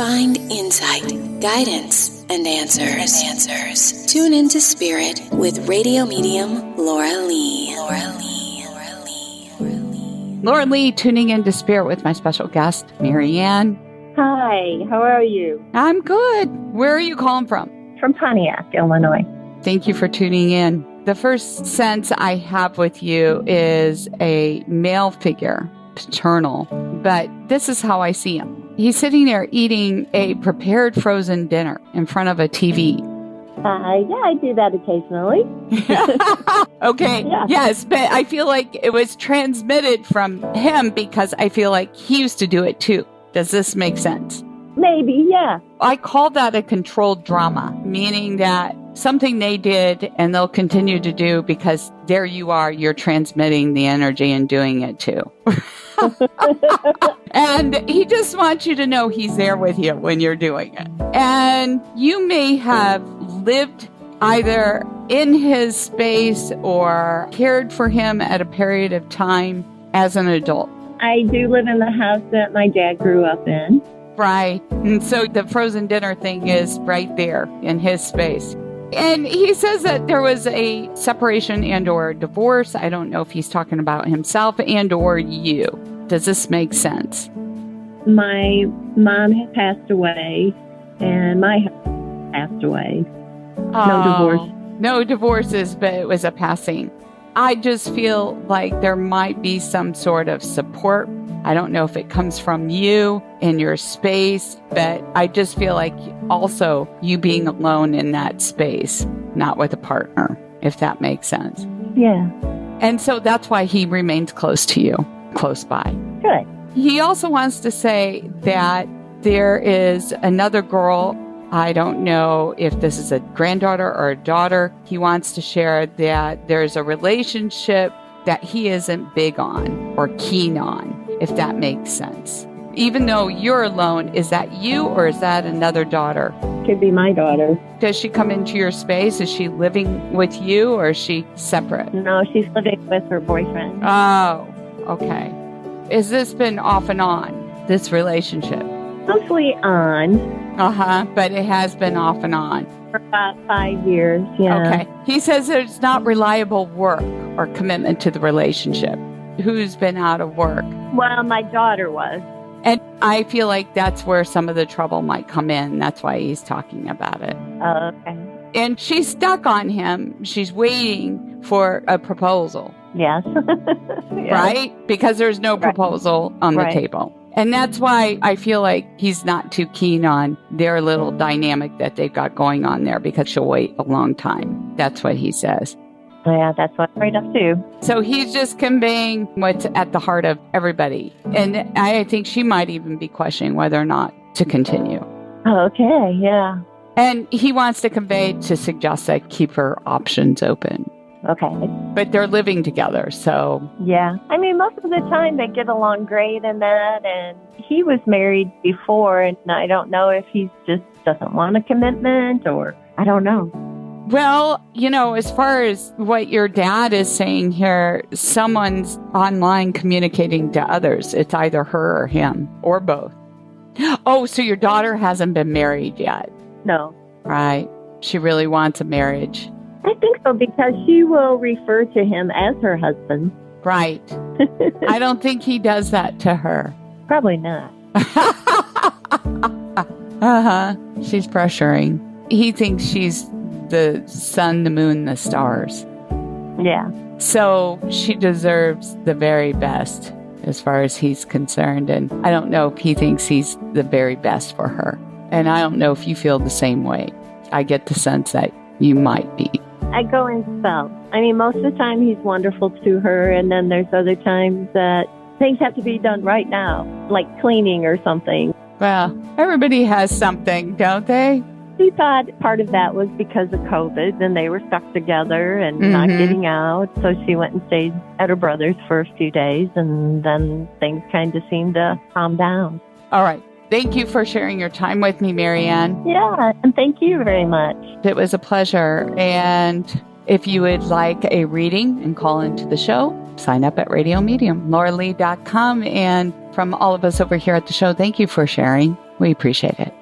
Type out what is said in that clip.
find insight, guidance, and answers. Tune into Spirit with radio medium Laura Lee. Laura Lee, tuning into Spirit with my special guest, Marianne. Hi, how are you? I'm good. Where are you calling from? From Pontiac, Illinois. Thank you for tuning in. The first sense I have with you is a male figure, paternal, but this is how I see him. He's sitting there eating a prepared frozen dinner in front of a TV. Yeah, I do that occasionally. Okay. Yeah. Yes, but I feel like it was transmitted from him because I feel like he used to do it too. Does this make sense? Maybe, yeah. I call that a controlled drama, meaning that something they did and they'll continue to do because there you are, you're transmitting the energy and doing it too. And he just wants you to know he's there with you when you're doing it. And you may have lived either in his space or cared for him at a period of time as an adult. I do live in the house that my dad grew up in. Right. And so the frozen dinner thing is right there in his space. And he says that there was a separation and or divorce. I don't know if he's talking about himself and or you. Does this make sense? My mom had passed away and my husband passed away. No divorce. No divorces, but it was a passing. I just feel like there might be some sort of support. I don't know if it comes from you in your space, but I just feel like also you being alone in that space, not with a partner, if that makes sense. Yeah. And so that's why he remains close to you, close by. Good. He also wants to say that there is another girl. I don't know if this is a granddaughter or a daughter. He wants to share that there's a relationship that he isn't big on or keen on, if that makes sense. Even though you're alone, is that you or is that another daughter? Could be my daughter. Does she come into your space? Is she living with you or is she separate? No, she's living with her boyfriend. Oh, okay. Has this been off and on, this relationship? Mostly on. But it has been off and on. For about 5 years, yeah. Okay. He says there's not reliable work or commitment to the relationship. Who's been out of work? Well, my daughter was. And I feel like that's where some of the trouble might come in. That's why he's talking about it. Oh, okay. And she's stuck on him. She's waiting for a proposal. Yes. Yes. Right? Because there's no proposal on the table. And that's why I feel like he's not too keen on their little dynamic that they've got going on there because she'll wait a long time. That's what he says. Yeah, that's what I'm afraid of too. So he's just conveying what's at the heart of everybody. And I think she might even be questioning whether or not to continue. Okay, yeah. And he wants to convey to suggest that keep her options open. Okay. But they're living together, so... Yeah. I mean, most of the time they get along great and that, and he was married before, and I don't know if he just doesn't want a commitment, or I don't know. Well, you know, as far as what your dad is saying here, someone's online communicating to others. It's either her or him, or both. Oh, so your daughter hasn't been married yet? No. Right. She really wants a marriage. I think so, because she will refer to him as her husband. Right. I don't think he does that to her. Probably not. She's pressuring. He thinks she's the sun, the moon, the stars. Yeah. So she deserves the very best as far as he's concerned. And I don't know if he thinks he's the very best for her. And I don't know if you feel the same way. I get the sense that you might be. I go in spells. I mean, most of the time he's wonderful to her, and then there's other times that things have to be done right now, like cleaning or something. Well, everybody has something, don't they? She thought part of that was because of COVID, and they were stuck together and not getting out. So she went and stayed at her brother's for a few days, and then things kind of seemed to calm down. All right. Thank you for sharing your time with me, Marianne. Yeah, and thank you very much. It was a pleasure. And if you would like a reading and call into the show, sign up at Radio Medium, lauralee.com. And from all of us over here at the show, thank you for sharing. We appreciate it.